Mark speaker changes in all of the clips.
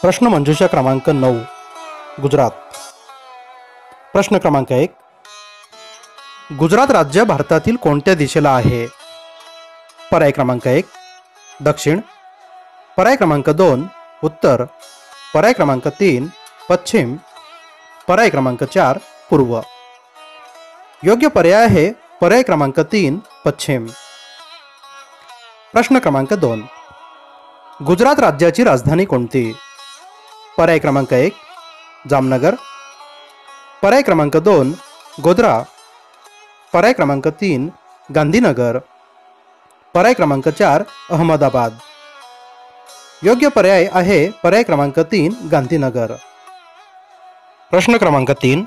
Speaker 1: प्रश्न मंजुषा क्रमांक 9 गुजरात। प्रश्न क्रमांक 1, गुजरात राज्य भारतातील कोणत्या दिशेला आहे? पर्याय क्रमांक 1 दक्षिण, पर्याय क्रमांक 2 उत्तर, पर्याय क्रमांक 3 पश्चिम, पर्याय क्रमांक 4 पूर्व। योग्य पर्याय आहे पर्याय क्रमांक 3 पश्चिम। प्रश्न क्रमांक 2, गुजरात राज्याची राजधानी कोणती? पर्याय क्रमांक 1 जामनगर, पर्याय क्रमांक 2 गोध्रा, पर्याय क्रमांक 3 गांधीनगर, पर्याय क्रमांक 4 अहमदाबाद। योग्य पर्याय आहे पर्याय क्रमांक 3 गांधीनगर। प्रश्न क्रमांक 3,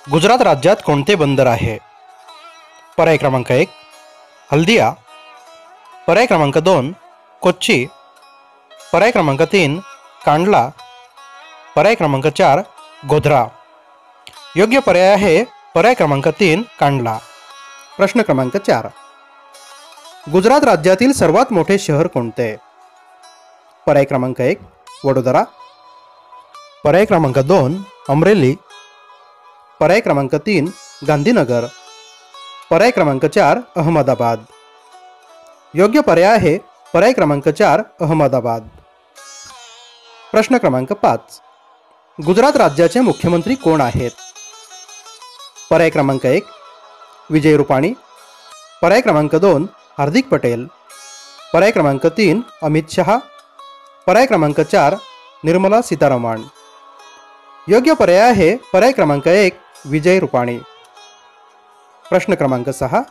Speaker 1: गुजरात राज्यात कोणते बंदर आहे? पर्याय क्रमांक 1 हल्दिया, पर्याय क्रमांक 2 कोच्ची, पर्याय क्रमांक 3 कांडला, पर्याय क्रमांक 4 गोध्रा। योग्य पर्याय आहे पर्याय क्रमांक 3 कांडला। प्रश्न क्रमांक 4, गुजरात राज्यातील सर्वात मोठे शहर कोणते? पर्याय क्रमांक 1 वडोदरा, पर्याय क्रमांक 2 अमरेली, पर्याय क्रमांक 3 गांधीनगर, पर्याय क्रमांक 4 अहमदाबाद। योग्य पर्याय आहे पर्याय क्रमांक 4 अहमदाबाद। प्रश्न क्रमांक 5, गुजरात राज्याचे मुख्यमंत्री कोण आहेत? पर्याय क्रमांक 1 विजय रुपाणी, पर्याय क्रमांक 2 हार्दिक पटेल, पर्याय क्रमांक 3 अमित शहा, पर्याय क्रमांक 4 निर्मला सीतारामन। योग्य पर्याय आहे पर्याय क्रमांक 1 विजय रुपाणी। प्रश्न क्रमांक 6,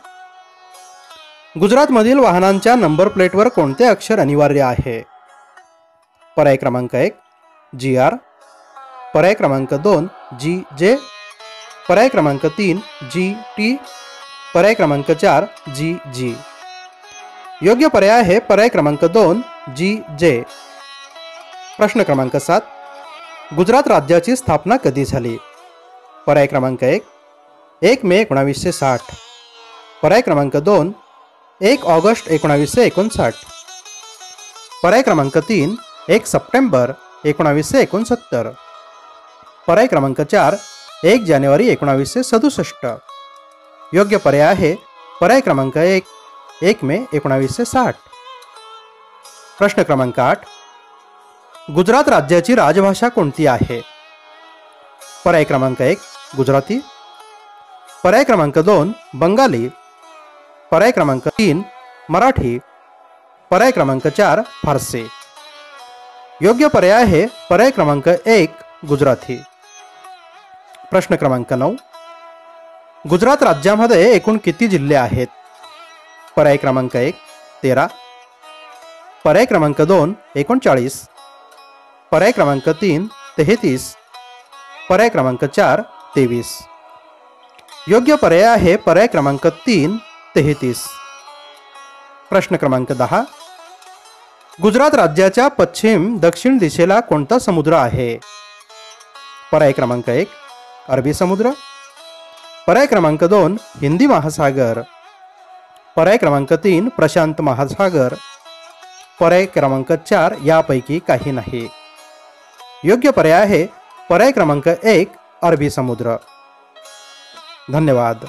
Speaker 1: गुजरातमधील वाहनांच्या नंबर प्लेटवर कोणते अक्षर अनिवार्य आहे? पर्याय क्रमांक 1 GR, पर्याय क्रमांक 2 GJ, पर्याय क्रमांक 3 GT, पर्याय क्रमांक 4 GG। योग्य पर्याय आहे पर्याय क्रमांक 2 GJ। प्रश्न क्रमांक 7, गुजरात राज्याची स्थापना कधी झाली? पर्याय क्रमांक 1 मे 1960, पर्याय क्रमांक 2 1 ऑगस्ट 1959, पर्याय क्रमांक 3 1 सप्टेंबर 1969, पर्याय क्रमांक 4 1 जानेवारी 1967। योग्य पर्याय आहे पर्याय क्रमांक 1 मे 1960। प्रश्न क्रमांक 8, गुजरात राज्याची राजभाषा कोणती आहे? पर्याय क्रमांक 1 गुजराती, पर्याय क्रमांक 2 बंगाली, पर्याय क्रमांक 3 मराठी, पर्याय क्रमांक 4 फारसी। योग्य पर्याय आहे पर्याय क्रमांक 1 गुजराती। प्रश्न क्रमांक 9, गुजरात राज्यामध्ये एकूण किती जिल्हे आहेत? पर्याय क्रमांक 1 13, पर्याय क्रमांक 2 39, पर्याय क्रमांक 3 33, पर्याय क्रमांक 4 23। योग्य पर्याय आहे पर्याय क्रमांक 3 33। प्रश्न क्रमांक 10, गुजरात राज्याच्या पश्चिम दक्षिण दिशेला कोणता समुद्र आहे? पर्याय क्रमांक 1 अरबी समुद्र, पर्याय क्रमांक 2 हिंदी महासागर, पर्याय क्रमांक 3 प्रशांत महासागर, पर्याय क्रमांक 4 यापैकी काही नाही। योग्य पर्याय आहे पर्याय क्रमांक 1 अरबी समुद्र। धन्यवाद।